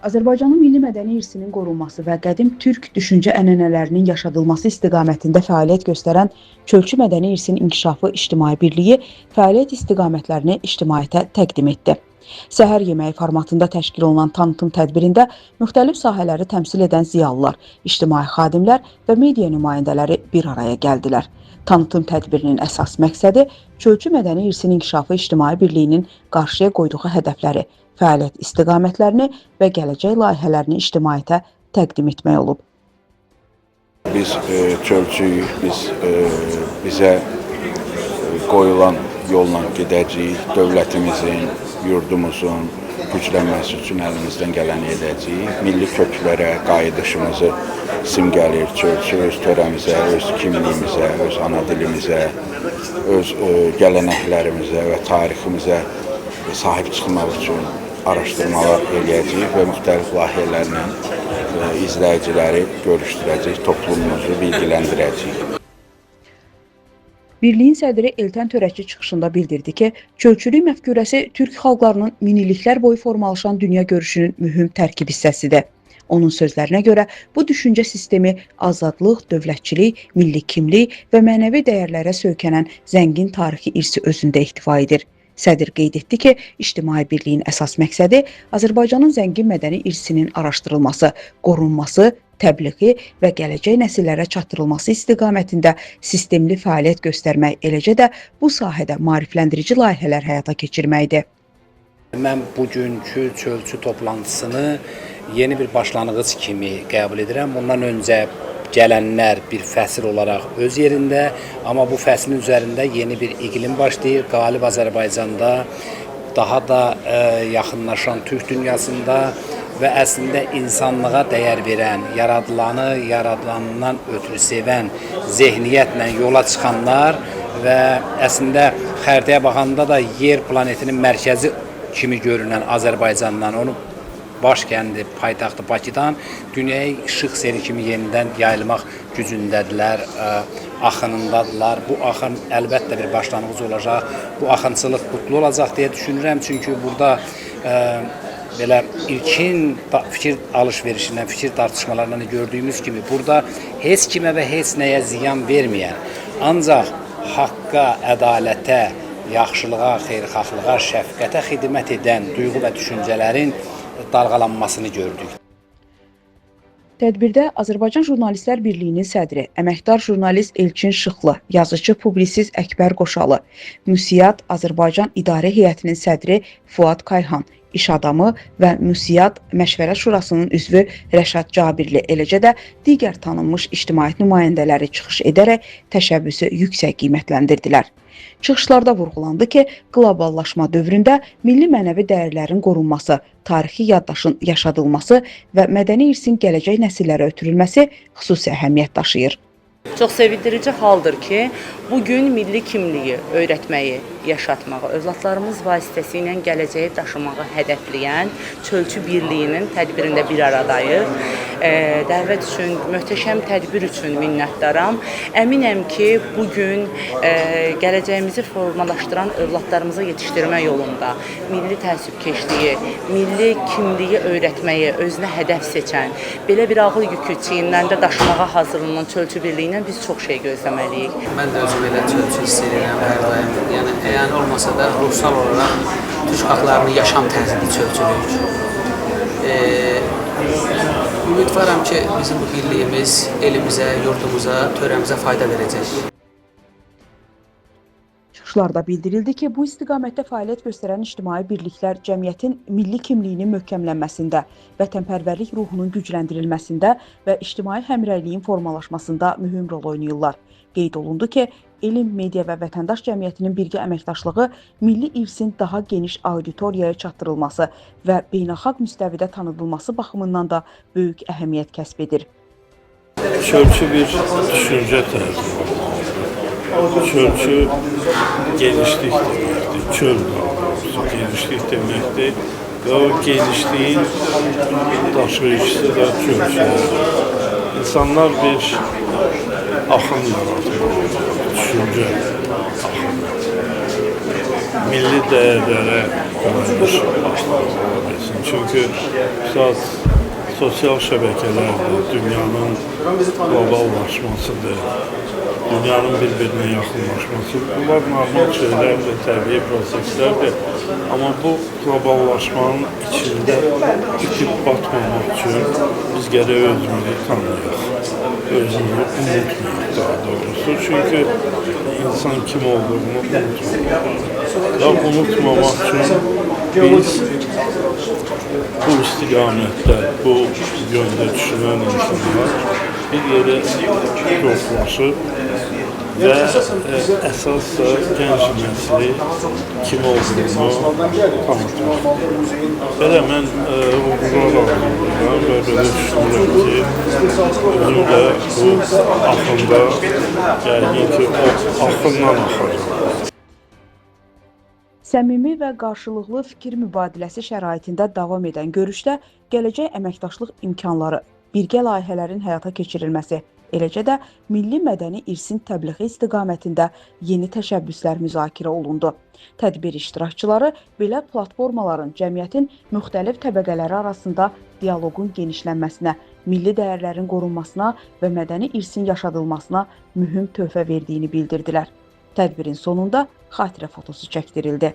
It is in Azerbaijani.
Azərbaycanın milli mədəni irsinin qorunması və qədim türk düşüncə ənənələrinin yaşadılması istiqamətində fəaliyyət göstərən Çölçü Mədəni İrsin İnkişafı İctimai Birliyi fəaliyyət istiqamətlərini ictimaiyyətə təqdim etdi. Səhər yeməyi formatında təşkil olunan tanıtım tədbirində müxtəlif sahələri təmsil edən ziyalılar, ictimai xadimlər və media nümayəndələri bir araya gəldilər. Tanıtım tədbirinin əsas məqsədi Çölçü Mədəni İrsin İnkişafı İctimai Birliyinin qarşıya qoyduğu hədəfləri, fəaliyyət istiqamətlərini və gələcək layihələrini ictimaiyyətə təqdim etmək olub. Biz çölçüyük, bizə qoyulan yolla gedəcəyik, dövlətimizin, yurdumuzun güclənməsi üçün əlimizdən gələni edəcəyik. Milli köklərə qayıdışımızı simgələyir çölçü, öz törəmizə, öz kimliyimizə, öz ana dilimizə, öz gələnəklərimizə və tariximizə sahib çıxmaq üçün araşdırmalar eləyəcəyik və müxtəlif layihələrlə izləyiciləri görüşdürəcəyik, toplumumuzu bilgiləndirəcəyik. Birliyin sədri Eltən Törəkçi çıxışında bildirdi ki, çölçülük məfkurəsi türk xalqlarının minilliklər boyu formalaşan dünya görüşünün mühüm tərkib hissəsidir. Onun sözlərinə görə bu düşüncə sistemi azadlıq, dövlətçilik, milli kimlik və mənəvi dəyərlərə söykənən zəngin tarixi irsi özündə ihtiva edir. Sədr qeyd etdi ki, İctimai Birliyin əsas məqsədi Azərbaycanın zəngin mədəni irsinin araşdırılması, qorunması, təbliği və gələcək nəsillərə çatdırılması istiqamətində sistemli fəaliyyət göstərmək, eləcə də bu sahədə maarifləndirici layihələr həyata keçirməkdir. Mən bugünkü çölçü toplantısını yeni bir başlanğıc kimi qəbul edirəm. Bundan öncə gələnlər bir fəsil olaraq öz yerində, amma bu fəslin üzərində yeni bir iqlim başlayır. Qalib Azərbaycanda daha da yaxınlaşan türk dünyasında və əslində insanlığa dəyər verən, yaradılandan ötürü sevən zehniyyətlə yola çıxanlar və əslində xəritəyə baxanda da yer planetinin mərkəzi kimi görünən Azərbaycandan, onu başkəndi, paytaxtı Bakıdan dünyaya işıq seli kimi yenidən yayılmaq gücündədirlər, axınındadılar. Bu axın əlbəttə bir başlanğıc olacaq, bu axınçılıq qutlu olacaq deyə düşünürəm. Çünki burada belə ilkin fikir alış-verişindən, fikir tartışmalarından gördüyümüz kimi burada heç kimə və heç nəyə ziyan verməyən, ancaq haqqa, ədalətə, yaxşılığa, xeyirxahlığa, şəfqətə xidmət edən duyğu və düşüncələrin dalğalanmasını gördük. Tədbirdə Azərbaycan Jurnalistlər Birliyinin sədri, əməkdar jurnalist Elçin Şıxlı, yazıcı publisist Əkbər Qoşalı, Müsiyyat Azərbaycan İdarə Heyətinin sədri Fuad Kayhan, iş adamı və Müsiyyat Məşvərət Şurasının üzvü Rəşad Cabirli, eləcə də digər tanınmış ictimaiyyət nümayəndələri çıxış edərək təşəbbüsü yüksək qiymətləndirdilər. Çıxışlarda vurğulandı ki, qloballaşma dövründə milli mənəvi dəyərlərin qorunması, tarixi yaddaşın yaşadılması və mədəni irsin gələcək nəsillərə ötürülməsi xüsusi əhəmiyyət daşıyır. Çox sevindirici haldır ki, bugün milli kimliyi öyrətməyi, yaşatmağı, övladlarımız vasitəsilə gələcəyi daşımağı hədəfləyən Çölçü Birliyinin tədbirində bir aradayıq. Dəvət üçün, möhtəşəm tədbir üçün minnətdaram. Əminəm ki, bugün gələcəyimizi formalaşdıran övladlarımızı yetişdirmə yolunda milli təəssübkeşliyi, milli kimliyi öyrətməyi özünə hədəf seçən, belə bir ağıl yükü çiyinlərində daşımağa hazırlanan Çölçü Birliyindən biz çox şey gözləməliyik. Mən də özüm elə çölçü hiss edirəm hər daim. Yəni, əyani olmasa da ruhsal olaraq türk xalqlarının yaşam tərzidir çölçülük. Ümidvaram ki, bizim bu birliyimiz elimizə, yurdumuza, törəmizə fayda verəcək. Çıxışlarda bildirildi ki, bu istiqamətdə fəaliyyət göstərən ictimai birliklər cəmiyyətin milli kimliyinin möhkəmlənməsində, vətənpərvərlik ruhunun gücləndirilməsində və ictimai həmrəyliyin formalaşmasında mühüm rol oynayırlar. Qeyd olundu ki, elm, media və vətəndaş cəmiyyətinin birgə əməkdaşlığı milli irsin daha geniş auditoriyaya çatdırılması və beynəlxalq müstəvidə tanıdılması baxımından da böyük əhəmiyyət kəsb edir. Çölçü bir düşüncə tərzidir. Çölçü genişlik deməkdir, çöl doğrusu genişlik deməkdir və o genişliyin daşıyıcısı da çölçüdür. İnsanlar bir axın yaratır, düşüncə axını. milli dəyərlərə yönəlmiş ola bilsin. Çünki sosial şəbəkələrdir, dünyanın qloballaşmasıdır, dünyanın bir-birinə yaxınlaşmasıdır. Bunlar normal şeylərdir, təbii proseslərdir. Amma bu qloballaşmanın içində itib batmamaq üçün biz gərək özümüzü tanıyaq, özümüzü unutmayaq daha doğrusu. Çünki insan kim olduğunu unutmayaq. Ya unutmamaq üçün biz bu istiqamətdə, bu yöndə düşünən insanlar bir yerə toplaşıb və əsas da gənc nəsli kim olduğunu tanıtmaq. Belə mən uğurlar arzulayıram və belə düşünürəm ki, özüm də bu axında, yəqin ki, o axından axacaq. Səmimi və qarşılıqlı fikir mübadiləsi şəraitində davam edən görüşdə gələcək əməkdaşlıq imkanları, birgə layihələrin həyata keçirilməsi, eləcə də milli mədəni irsin təbliği istiqamətində yeni təşəbbüslər müzakirə olundu. Tədbir iştirakçıları belə platformaların cəmiyyətin müxtəlif təbəqələri arasında dialoqun genişlənməsinə, milli dəyərlərin qorunmasına və mədəni irsin yaşadılmasına mühüm töhfə verdiyini bildirdilər. Tədbirin sonunda xatirə fotosu çəkdirildi.